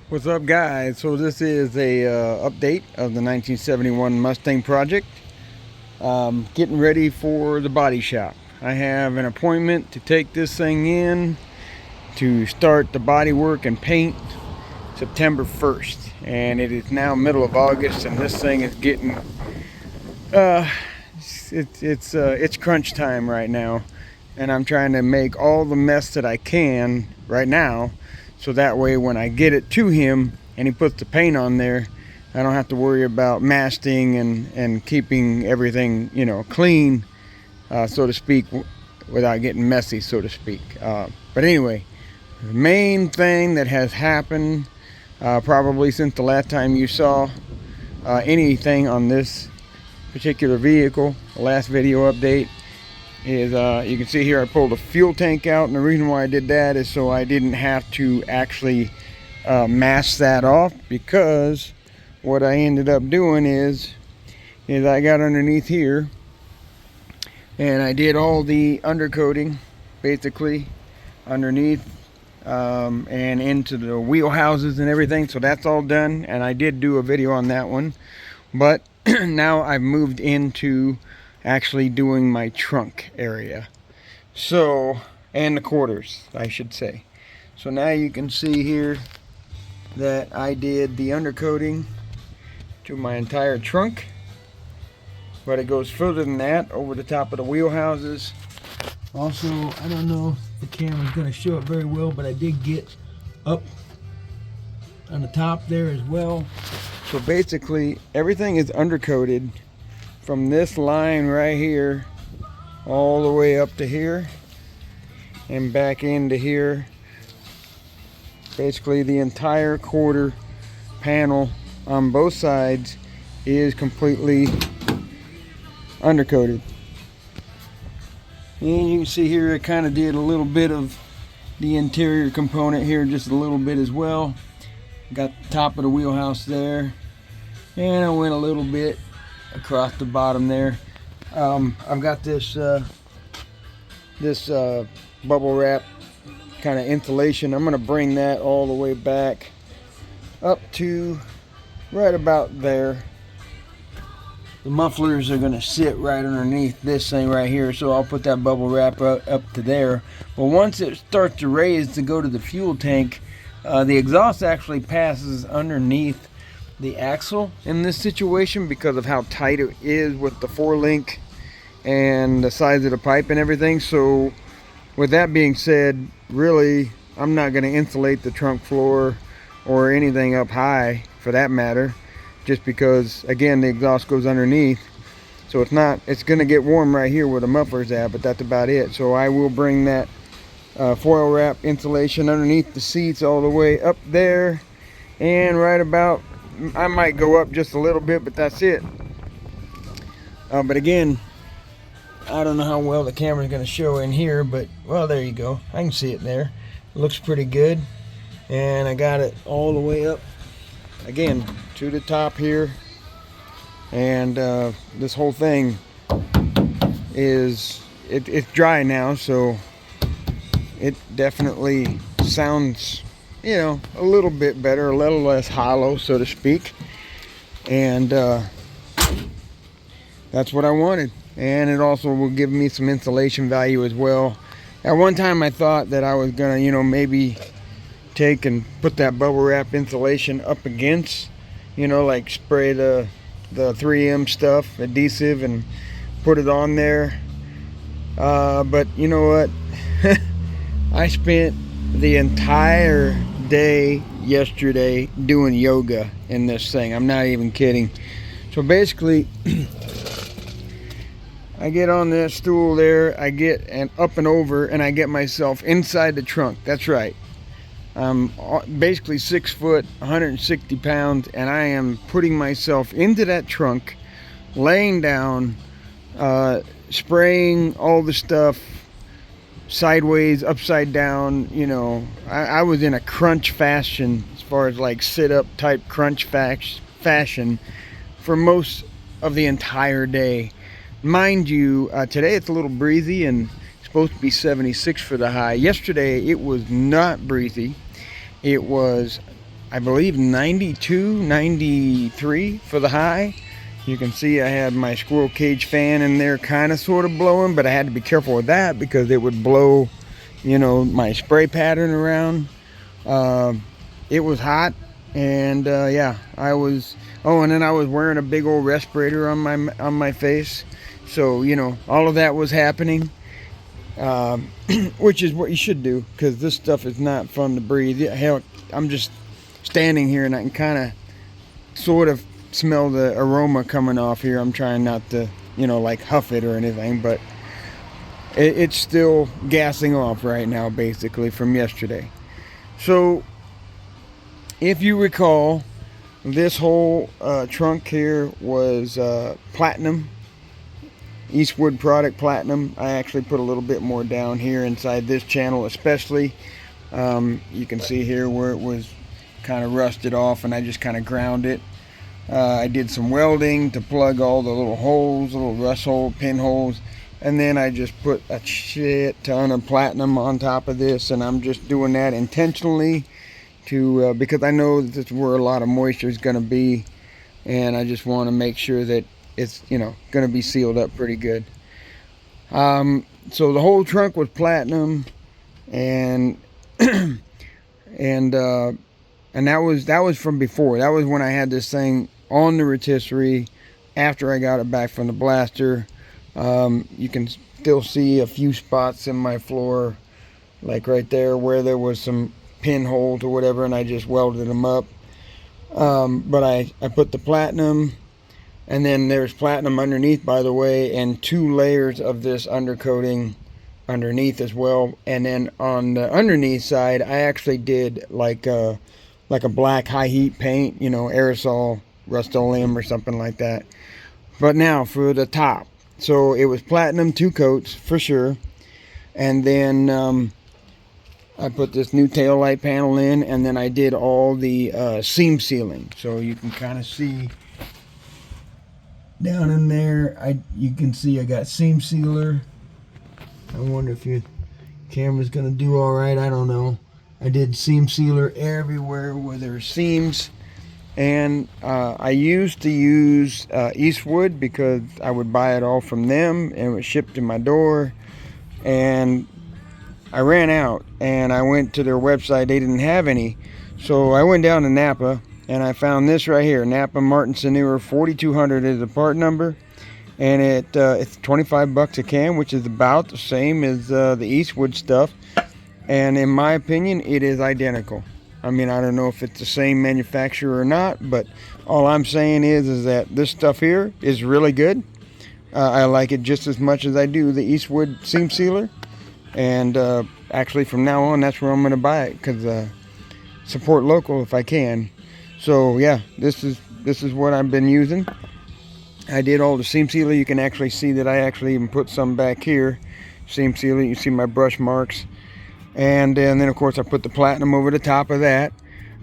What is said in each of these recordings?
What's up, guys? So this is a update of the 1971 Mustang project. Getting ready for the body shop. I have an appointment to take this thing in to start the body work and paint September 1st, and it is now middle of August, and this thing is getting it's crunch time right now, and I'm trying to make all the mess that I can right now, so that way when I get it to him and he puts the paint on there, I don't have to worry about masting and keeping everything, clean, so to speak, without getting messy, so to speak. But anyway, the main thing that has happened probably since the last time you saw anything on this particular vehicle, the last video update, is you can see here I pulled a fuel tank out, and the reason why I did that is so I didn't have to actually mask that off, because what I ended up doing is I got underneath here and I did all the undercoating basically underneath and into the wheel houses and everything, so that's all done, and I did do a video on that one. But now I've moved into actually doing my trunk area, so, and the quarters I should say. So now you can see here that I did the undercoating to my entire trunk, but it goes further than that over the top of the wheel houses. Also, I don't know if the camera's going to show it very well, but I did get up on the top there as well. So basically everything is undercoated from this line right here all the way up to here and back into here. Basically the entire quarter panel on both sides is completely undercoated. And you can see here I kind of did a little bit of the interior component here, just a little bit as well. Got the top of the wheelhouse there, and I went a little bit across the bottom there. I've got this bubble wrap kind of insulation. I'm going to bring that all the way back up to right about there. The mufflers are going to sit right underneath this thing right here, so I'll put that bubble wrap up to there. But once it starts to raise to go to the fuel tank, the exhaust actually passes underneath the axle in this situation because of how tight it is with the 4-link and the size of the pipe and everything. So with that being said, really I'm not going to insulate the trunk floor or anything up high for that matter, just because again the exhaust goes underneath, so it's going to get warm right here where the muffler's at, but that's about it. So I will bring that foil wrap insulation underneath the seats all the way up there, and right about, I might go up just a little bit, but that's it. But again, I don't know how well the camera's going to show in here, but well, there you go. I can see it there. It looks pretty good. And I got it all the way up again to the top here. And this whole thing is it's dry now, so it definitely sounds, a little bit better, a little less hollow, so to speak. And that's what I wanted. And it also will give me some insulation value as well. At one time I thought that I was gonna, maybe take and put that bubble wrap insulation up against, like spray the 3M stuff, adhesive, and put it on there. But you know what? I spent the entire day yesterday doing yoga in this thing. I'm not even kidding. So basically I get on that stool there, I get up and over, and I get myself inside the trunk. That's right. I'm basically 6 foot, 160 pounds, and I am putting myself into that trunk, laying down, spraying all the stuff sideways, upside down. I was in a crunch fashion, as far as like sit-up type crunch fashion for most of the entire day. Mind you, today it's a little breezy and it's supposed to be 76 for the high. Yesterday it was not breezy. It was I believe 92, 93 for the high. You can see I had my squirrel cage fan in there kind of sort of blowing, but I had to be careful with that because it would blow, my spray pattern around. It was hot, and yeah, I was, and then I was wearing a big old respirator on my face. So, all of that was happening, which is what you should do, because this stuff is not fun to breathe. Hell, I'm just standing here and I can kind of sort of smell the aroma coming off here. I'm trying not to, like huff it or anything, but it's still gassing off right now, basically, from yesterday. So, if you recall, this whole trunk here was platinum, Eastwood product platinum. I actually put a little bit more down here inside this channel especially. You can see here where it was kind of rusted off, and I just kind of ground it. I did some welding to plug all the little holes, little rust hole, pinholes, and then I just put a shit ton of platinum on top of this, and I'm just doing that intentionally to because I know that this is where a lot of moisture is going to be, and I just want to make sure that it's going to be sealed up pretty good. So the whole trunk was platinum, and and that was from before. That was when I had this thing on the rotisserie after I got it back from the blaster. You can still see a few spots in my floor, like right there where there was some pinholes or whatever, and I just welded them up. But I put the platinum, and then there's platinum underneath, by the way, and 2 layers of this undercoating underneath as well. And then on the underneath side, I actually did like a black high heat paint, aerosol Rust-Oleum or something like that. But now for the top, so it was platinum 2 coats for sure, and then I put this new tail light panel in, and then I did all the seam sealing. So you can kind of see down in there, you can see I got seam sealer. I wonder if your camera's gonna do all right. I don't know. I did seam sealer everywhere where there's seams, and I used to use Eastwood because I would buy it all from them and it was shipped to my door, and I ran out and I went to their website. They didn't have any, so I went down to Napa and I found this right here. Napa Martin Saneur 4200 is the part number, and it's 25 bucks a can, which is about the same as the Eastwood stuff. And in my opinion, it is identical. I mean, I don't know if it's the same manufacturer or not, but all I'm saying is that this stuff here is really good. I like it just as much as I do the Eastwood seam sealer. And actually from now on, that's where I'm going to buy it, because support local if I can. So yeah, this is what I've been using. I did all the seam sealer. You can actually see that I actually even put some back here. Seam sealer, you see my brush marks. And then of course I put the platinum over the top of that.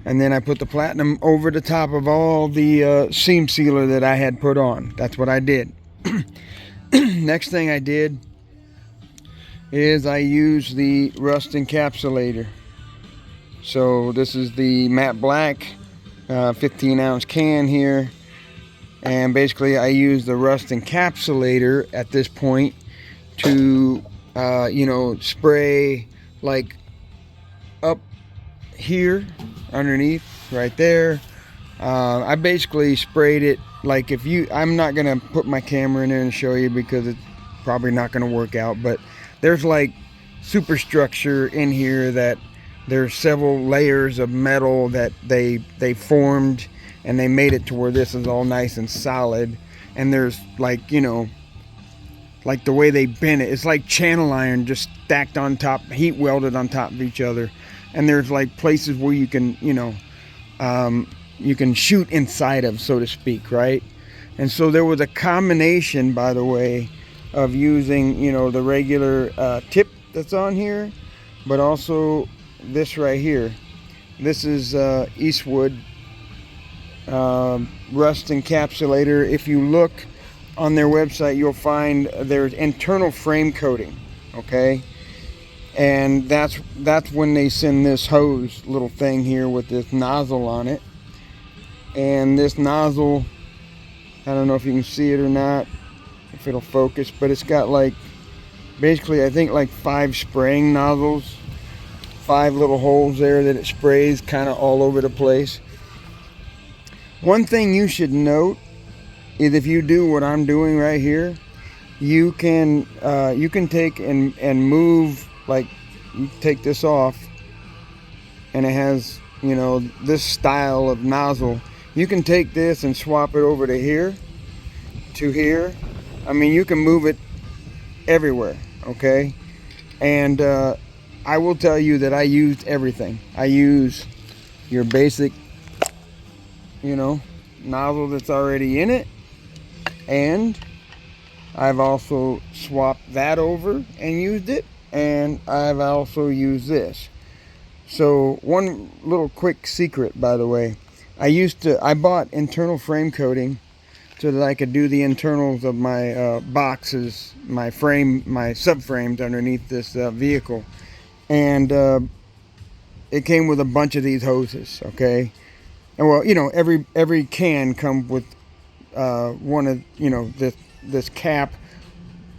And then I put the platinum over the top of all the seam sealer that I had put on. That's what I did. Next thing I did is I used the rust encapsulator. So this is the matte black 15-ounce can here. And basically I use the rust encapsulator at this point to, spray like up here underneath right there. I basically sprayed it like I'm not going to put my camera in there and show you because it's probably not going to work out, but there's like superstructure in here that there's several layers of metal that they formed, and they made it to where this is all nice and solid. And there's like, like the way they bent it, it's like channel iron just stacked on top, heat welded on top of each other. And there's like places where you can, you can shoot inside of, so to speak, right? And so there was a combination, by the way, of using, the regular tip that's on here, but also this right here. This is Eastwood rust encapsulator. If you look on their website, you'll find there's internal frame coating, okay? And that's when they send this hose little thing here with this nozzle on it. And this nozzle, I don't know if you can see it or not, if it'll focus, but it's got like, basically I think like 5 spraying nozzles, 5 little holes there that it sprays kind of all over the place. One thing you should note is if you do what I'm doing right here, you can take and move, like you take this off and it has, you know, this style of nozzle. You can take this and swap it over to here, I mean, you can move it everywhere, okay? And I will tell you that I used everything. I use your basic, you know, nozzle that's already in it, and I've also swapped that over and used it, and I've also used this. So one little quick secret, by the way, I bought internal frame coating so that I could do the internals of my boxes, my subframes underneath this vehicle. And it came with a bunch of these hoses, okay? And well, you know, every can comes with one of, you know, this cap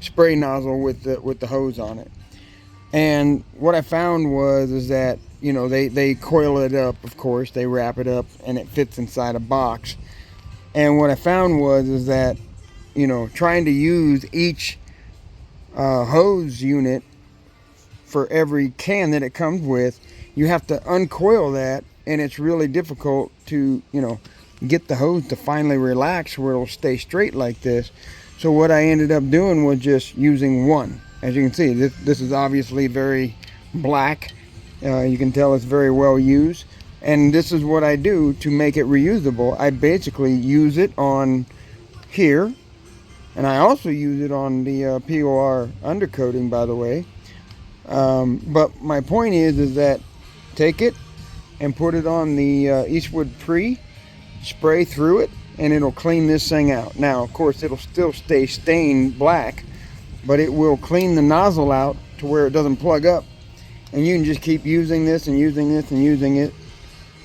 spray nozzle with the hose on it. And what I found is that, you know, they coil it up, of course, they wrap it up and it fits inside a box. And what I found is that, you know, trying to use each hose unit for every can that it comes with, you have to uncoil that, and it's really difficult to, you know, get the hose to finally relax where it'll stay straight like this. So what I ended up doing was just using one. As you can see, this is obviously very black. You can tell it's very well used. And this is what I do to make it reusable. I basically use it on here, and I also use it on the POR undercoating, by the way. But my point is that take it and put it on the Eastwood Pre, spray through it, and it'll clean this thing out. Now, of course, it'll still stay stained black, but it will clean the nozzle out to where it doesn't plug up. And you can just keep using this and using this and using it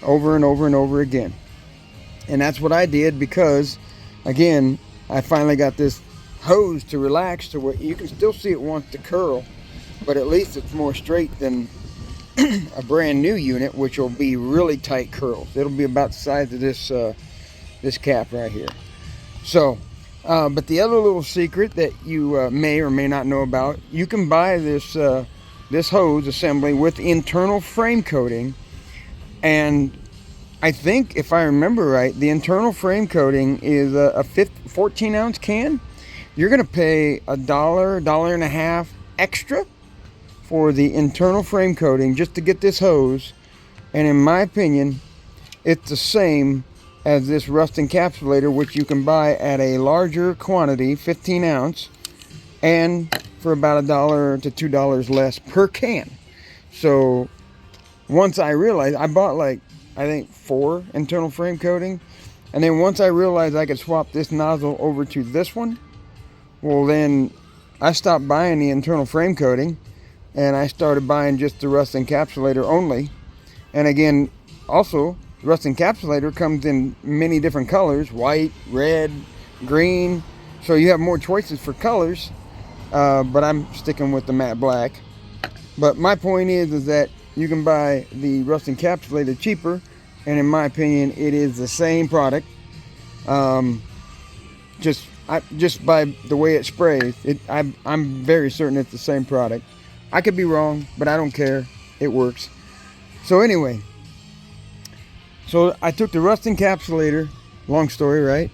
over and over and over again. And that's what I did, because again, I finally got this hose to relax to where you can still see it wants to curl, but at least it's more straight than a brand new unit, which will be really tight curls. It'll be about the size of this cap right here. So but the other little secret that you may or may not know about, you can buy this hose assembly with internal frame coating. And I think, if I remember right, the internal frame coating is a 14 ounce can. You're going to pay $1.50 extra for the internal frame coating just to get this hose. And in my opinion, it's the same as this rust encapsulator, which you can buy at a larger quantity, 15 ounce, and for about $1 to $2 less per can. So once I realized, I bought like, I think 4 internal frame coating, and then once I realized I could swap this nozzle over to this one, well then I stopped buying the internal frame coating and I started buying just the rust encapsulator only. And again, also, rust encapsulator comes in many different colors: white, red, green, so you have more choices for colors, but I'm sticking with the matte black. But my point is that you can buy the rust encapsulator cheaper, and in my opinion, it is the same product. Just by the way it sprays, I'm very certain it's the same product. I could be wrong, but I don't care. It works. So anyway, so I took the rust encapsulator. Long story, right?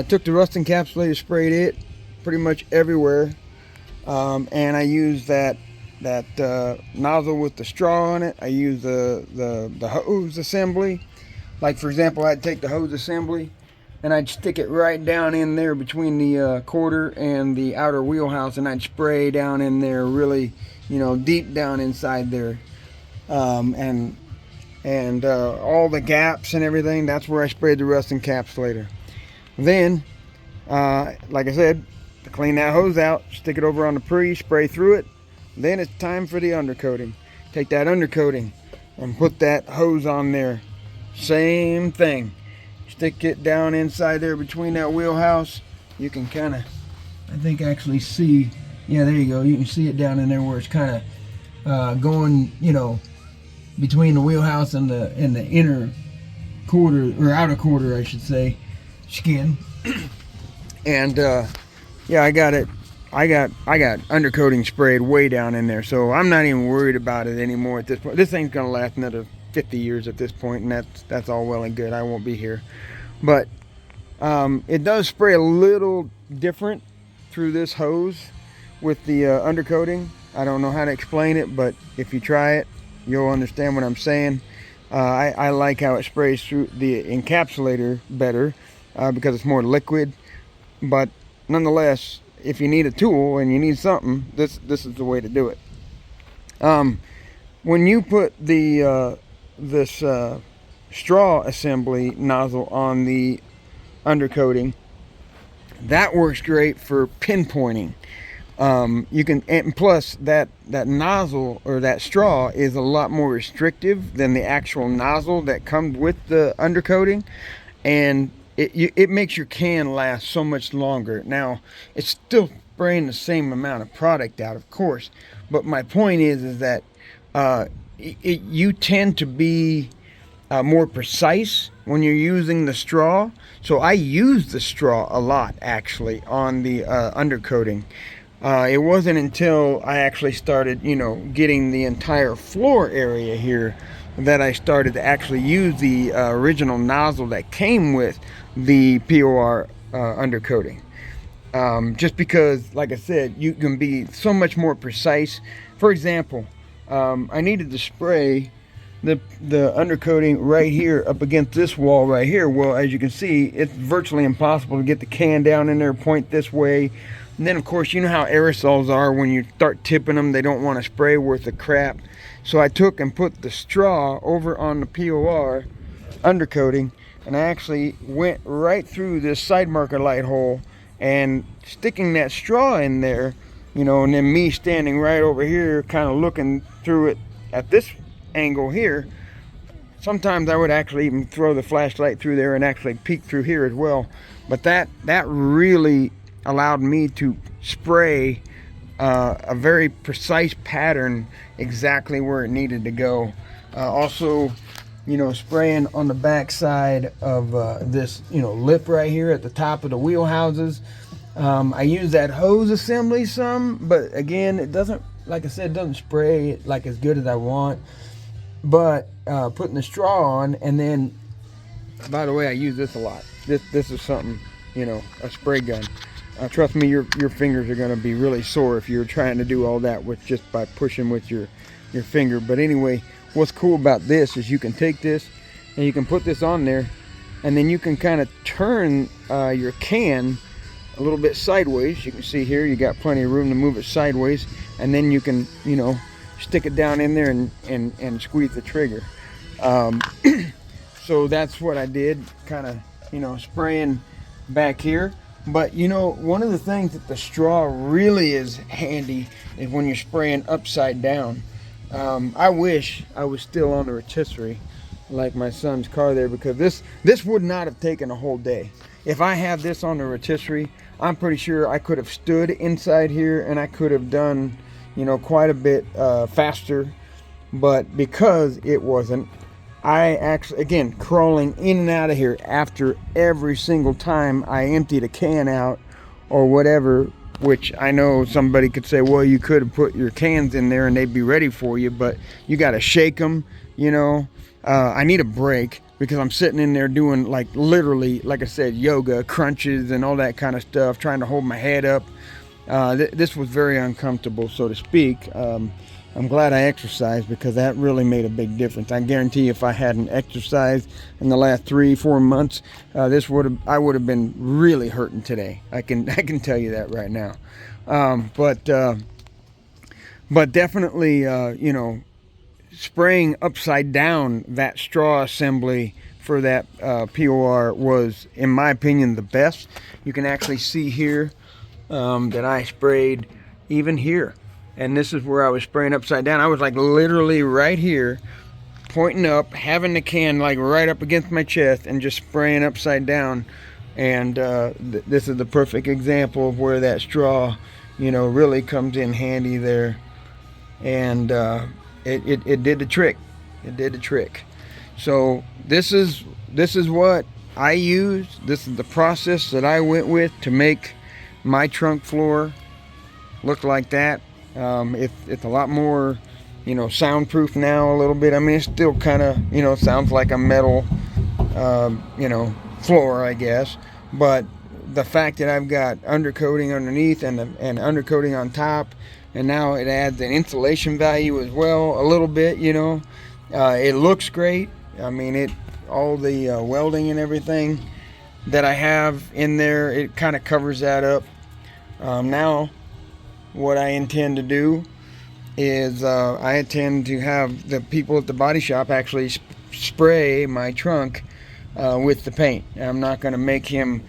Took the rust encapsulator, sprayed it pretty much everywhere, and I used that nozzle with the straw on it. I use the hose assembly. Like, for example, I'd take the hose assembly and I'd stick it right down in there between the quarter and the outer wheelhouse, and I'd spray down in there really, you know, deep down inside there, and all the gaps and everything. That's where I sprayed the rust encapsulator. Then, like I said, to clean that hose out, stick it over on the pre, spray through it, Then it's time for the undercoating. Take that undercoating and put that hose on there. Same thing. Stick it down inside there between that wheelhouse. You can kind of, I think, actually see. Yeah, there you go. You can see it down in there where it's kind of going, you know, between the wheelhouse and the inner quarter, or outer quarter, I should say, skin. And yeah, I got it. I got undercoating sprayed way down in there, so I'm not even worried about it anymore at this point. This thing's gonna last another 50 years at this point, and that's all well and good. I won't be here, but it does spray a little different through this hose with the undercoating. I don't know how to explain it, but if you try it, you'll understand what I'm saying. I like how it sprays through the encapsulator better because it's more liquid, but nonetheless, if you need a tool and you need something, this is the way to do it. When you put the this straw assembly nozzle on the undercoating, that works great for pinpointing. You can, and plus that nozzle or that straw is a lot more restrictive than the actual nozzle that comes with the undercoating, and it makes your can last so much longer. Now, it's still spraying the same amount of product out, of course, but my point is that you tend to be more precise when you're using the straw. So I use the straw a lot, actually, on the undercoating. It wasn't until I actually started, you know, getting the entire floor area here that I started to actually use the original nozzle that came with the POR undercoating. Just because, like I said, you can be so much more precise. For example, I needed to spray the undercoating right here up against this wall right here. Well, as you can see, it's virtually impossible to get the can down in there, point this way. And then, of course, you know how aerosols are. When you start tipping them, they don't want to spray worth of crap. So I took and put the straw over on the POR undercoating, and I actually went right through this side marker light hole and sticking that straw in there, you know, and then me standing right over here kind of looking through it at this angle here. Sometimes I would actually even throw the flashlight through there and actually peek through here as well. But that really allowed me to spray a very precise pattern exactly where it needed to go. Also, you know, spraying on the back side of this, you know, lip right here at the top of the wheelhouses. I use that hose assembly some, but again, it doesn't, like I said, it doesn't spray like as good as I want. But putting the straw on, and then, by the way, I use this a lot. This is something, you know, a spray gun. Trust me, your fingers are going to be really sore if you're trying to do all that with just by pushing with your finger. But anyway, what's cool about this is you can take this and you can put this on there, and then you can kind of turn your can a little bit sideways. You can see here you got plenty of room to move it sideways, and then you can, you know, stick it down in there and squeeze the trigger. So that's what I did, kind of, you know, spraying back here. But you know, one of the things that the straw really is handy is when you're spraying upside down. I wish I was still on the rotisserie like my son's car there, because this would not have taken a whole day. If I had this on the rotisserie, I'm pretty sure I could have stood inside here and I could have done, you know, quite a bit faster. But because it wasn't, I actually, again, crawling in and out of here after every single time I emptied a can out or whatever, which I know somebody could say, well, you could have put your cans in there and they'd be ready for you, but you got to shake them, you know. I need a break because I'm sitting in there doing, like, literally, like I said, yoga, crunches and all that kind of stuff, trying to hold my head up. This was very uncomfortable, so to speak. I'm glad I exercised, because that really made a big difference. I guarantee if I hadn't exercised in the last 3-4 months, I would have been really hurting today. I can tell you that right now. But definitely, you know, spraying upside down that straw assembly for that POR was, in my opinion, the best. You can actually see here that I sprayed even here. and this is where I was spraying upside down. I was like literally right here, pointing up, having the can like right up against my chest, and just spraying upside down. And this is the perfect example of where that straw, really comes in handy there. And it did the trick. It did the trick. So this is what I used. This is the process that I went with to make my trunk floor look like that. It's a lot more, soundproof now a little bit. I mean, it's still kind of, sounds like a metal, floor, I guess. But the fact that I've got undercoating underneath and undercoating on top, and now it adds an insulation value as well, a little bit, it looks great. I mean, all the welding and everything that I have in there, it kind of covers that up. Now, what I intend to do is I intend to have the people at the body shop actually spray my trunk with the paint. I'm not going to make him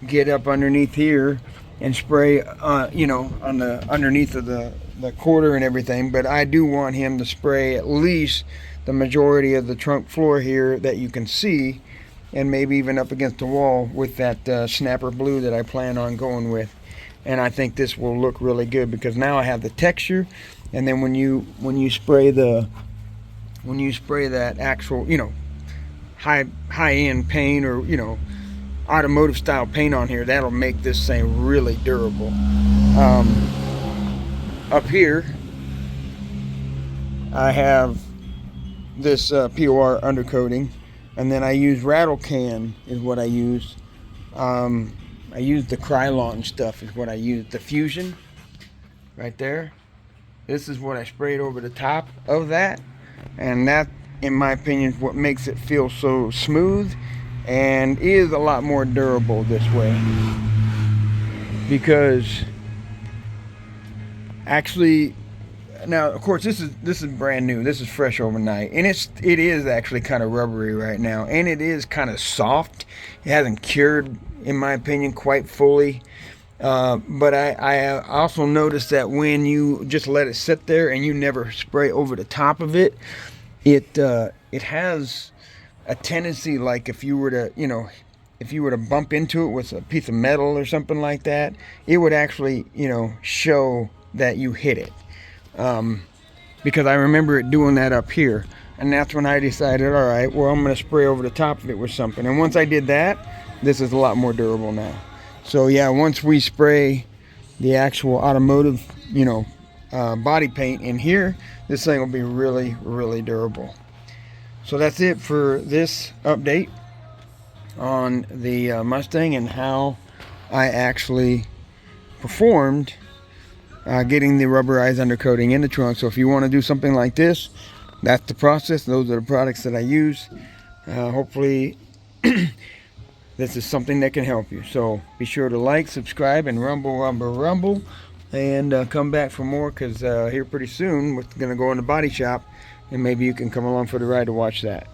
get up underneath here and spray, on the underneath of the quarter and everything, but I do want him to spray at least the majority of the trunk floor here that you can see, and maybe even up against the wall with that snapper blue that I plan on going with. And I think this will look really good because now I have the texture, and then when you spray that actual high-end paint or automotive style paint on here, that'll make this thing really durable. Up here I have this POR undercoating, and then I use rattle can is what I use. I use the Krylon stuff is what I use. The Fusion right there. This is what I sprayed over the top of that, and that, in my opinion, is what makes it feel so smooth and is a lot more durable this way. Because actually, now of course this is brand new. This is fresh overnight, and it is actually kind of rubbery right now, and it is kind of soft. It hasn't cured, in my opinion, quite fully. But I also noticed that when you just let it sit there and you never spray over the top of it, it has a tendency, like if you were to bump into it with a piece of metal or something like that, it would actually show that you hit it. Because I remember it doing that up here, and that's when I decided, all right, well, I'm going to spray over the top of it with something. And once I did that, this is a lot more durable now. So yeah, once we spray the actual automotive, body paint in here, this thing will be really, really durable. So that's it for this update on the Mustang and how I actually performed getting the rubberized undercoating in the trunk. So if you want to do something like this, that's the process. Those are the products that I use. Hopefully this is something that can help you. So be sure to like, subscribe, and rumble, and come back for more, because here pretty soon we're going to go in the body shop, and maybe you can come along for the ride to watch that.